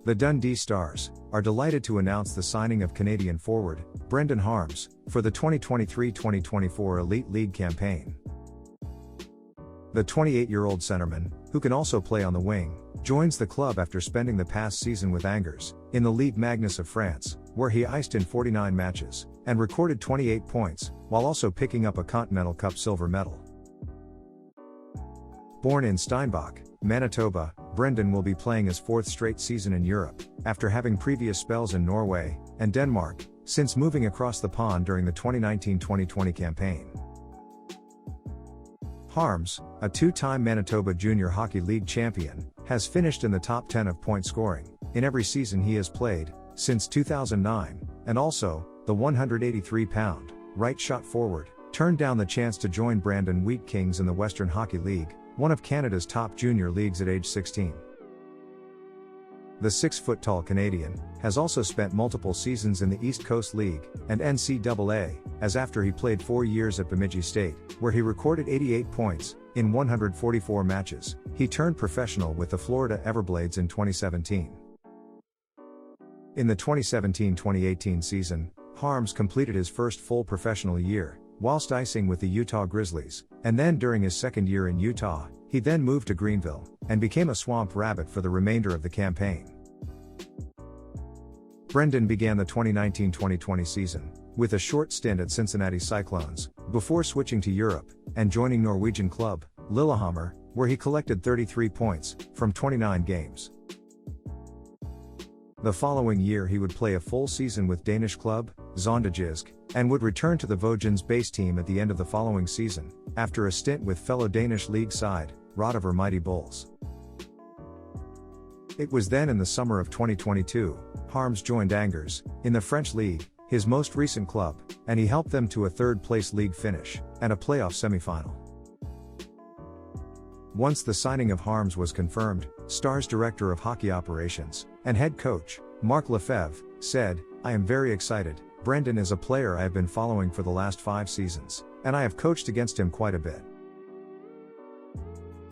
The Dundee Stars are delighted to announce the signing of Canadian forward Brendan Harms for the 2023-2024 Elite League campaign. The 28-year-old centerman, who can also play on the wing, joins the club after spending the past season with Angers in the Ligue Magnus of France, where he iced in 49 matches and recorded 28 points, while also picking up a Continental Cup silver medal. Born in Steinbach, Manitoba, Brendan will be playing his fourth straight season in Europe, after having previous spells in Norway and Denmark, since moving across the pond during the 2019-2020 campaign. Harms, a two-time Manitoba Junior Hockey League champion, has finished in the top 10 of point scoring in every season he has played since 2009, and also, the 183-pound, right-shot forward, turned down the chance to join Brandon Wheat Kings in the Western Hockey League, one of Canada's top junior leagues at age 16. The 6-foot-tall Canadian has also spent multiple seasons in the East Coast League and NCAA, as after he played 4 years at Bemidji State, where he recorded 88 points in 144 matches. He turned professional with the Florida Everblades in 2017. In the 2017-2018 season, Harms completed his first full professional year, whilst icing with the Utah Grizzlies, and then during his second year in Utah, he then moved to Greenville, and became a Swamp Rabbit for the remainder of the campaign. Brendan began the 2019-2020 season with a short stint at Cincinnati Cyclones, before switching to Europe, and joining Norwegian club, Lillehammer, where he collected 33 points, from 29 games. The following year he would play a full season with Danish club, Zondejisk, and would return to the Vosgens base team at the end of the following season, after a stint with fellow Danish league side, Rotover Mighty Bulls. It was then in the summer of 2022, Harms joined Angers, in the French league, his most recent club, and he helped them to a third-place league finish, and a playoff semifinal. Once the signing of Harms was confirmed, Stars Director of Hockey Operations and head coach, Marc Lefebvre, said, "I am very excited. Brendan is a player I have been following for the last 5 seasons, and I have coached against him quite a bit.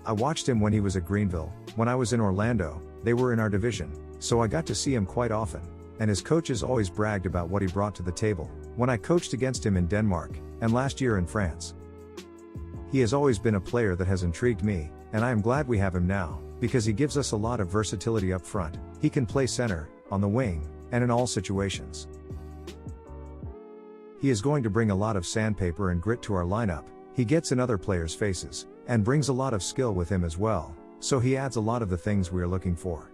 I watched him when he was at Greenville. When I was in Orlando, they were in our division, so I got to see him quite often, and his coaches always bragged about what he brought to the table when I coached against him in Denmark, and last year in France. He has always been a player that has intrigued me, and I am glad we have him now, because he gives us a lot of versatility up front. He can play center, on the wing, and in all situations. He is going to bring a lot of sandpaper and grit to our lineup. He gets in other players' faces, and brings a lot of skill with him as well, so he adds a lot of the things we are looking for."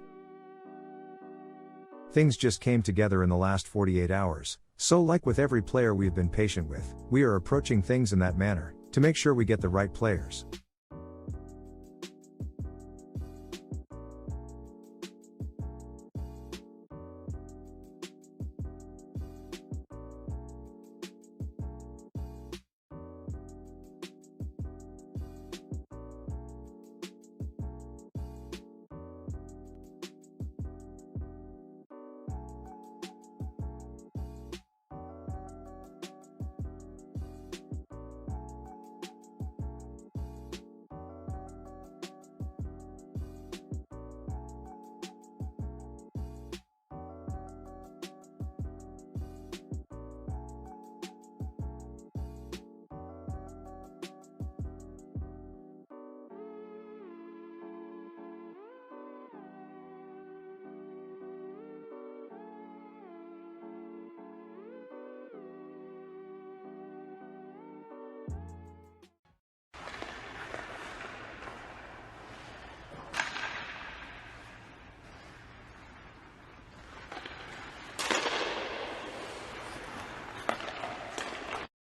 Things just came together in the last 48 hours, so like with every player we've been patient with, we are approaching things in that manner, to make sure we get the right players.